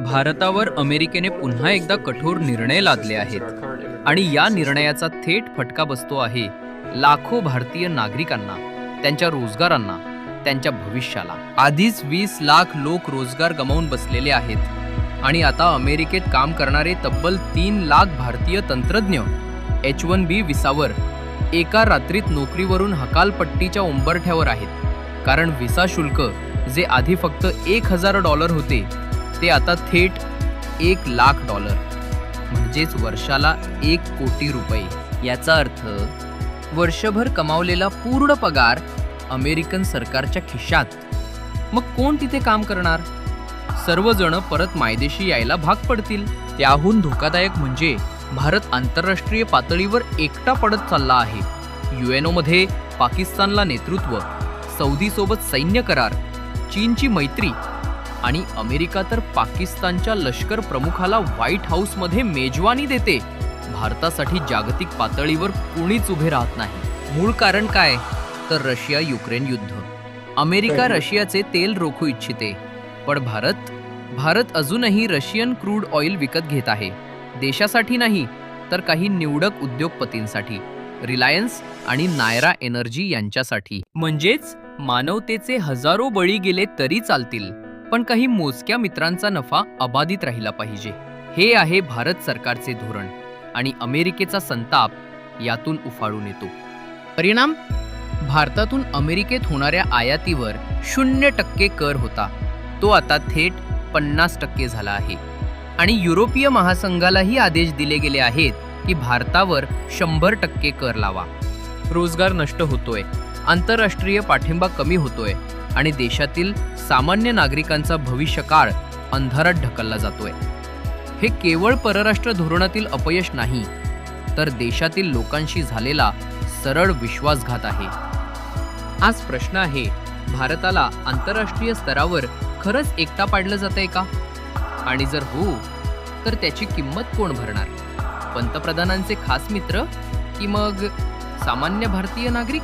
भारतावर अमेरिकेने पुन्हा एकदा कठोर निर्णय लादले आहेत आणि या निर्णयाचा थेट फटका बसतो आहे लाखो भारतीय नागरिकांना, त्यांच्या रोजगारांना, त्यांच्या भविष्याला. आधीच 20 लाख लोक रोजगार गमावून बसलेले आहेत आणि आता अमेरिकेत काम करणारे तब्बल 3 लाख भारतीय तंत्रज्ञ H-1B विसावर एका रात्रीत नोकरीवरून हकालपट्टीच्या उंबरठ्यावर आहेत. कारण व्हिसा शुल्क जे आधी फक्त $1,000 होते ते आता थेट $1,00,000 म्हणजेच वर्षाला 1 कोटी रुपये. याचा अर्थ वर्षभर कमावलेला पूर्ण पगार अमेरिकन सरकारच्या खिशात. मग कोण तिथे काम करणार? सर्वजण परत मायदेशी यायला भाग पडतील. त्याहून धोकादायक म्हणजे भारत आंतरराष्ट्रीय पातळीवर एकटा पडत चालला आहे. UNO मध्ये पाकिस्तानला नेतृत्व, सौदीसोबत सैन्य करार, चीनची मैत्री आणि अमेरिका तर पाकिस्तानच्या लष्कर प्रमुखाला व्हाईट हाऊसमध्ये मेजवानी देते. भारतासाठी जागतिक पातळीवर कुणीच उभे राहत नाही. मूळ कारण काय? तर रशिया-युक्रेन युद्ध. अमेरिका रशियाचे तेल रोखू इच्छिते, पण भारत अजूनही रशियन क्रूड ऑइल विकत घेत आहे. देशासाठी नाही, तर काही निवडक उद्योगपतींसाठी, रिलायन्स आणि नायरा एनर्जी यांच्यासाठी. म्हणजेच मानवतेचे हजारो बळी गेले तरी चालतील, पण काही मोजक्या मित्रांचा नफा अबाधित राहिला पाहिजे. हे आहे भारत सरकारचे धोरण आणि अमेरिकेचा संताप यातून उफाळून येतो. परिणाम, भारतातून अमेरिकेत होणाऱ्या आयातीवर 0% कर होता. तो आता थेट 50% झाला आहे आणि युरोपीय महासंघालाही आदेश दिले गेले आहेत की भारतावर 100% कर लावा. रोजगार नष्ट होतोय, आंतरराष्ट्रीय पाठिंबा कमी होतोय आणि देशातील सामान्य नागरिकांचा भविष्यकाळ अंधारात ढकलला जातोय. हे केवळ परराष्ट्र धोरणातील अपयश नाही, तर देशातील लोकांशी झालेला सरळ विश्वासघात आहे. आज प्रश्न आहे, भारताला आंतरराष्ट्रीय स्तरावर खरंच एकटा पाडलं जातंय का? आणि जर हो, तर त्याची किंमत कोण भरणार? पंतप्रधानांचे खास मित्र की मग सामान्य भारतीय नागरिक?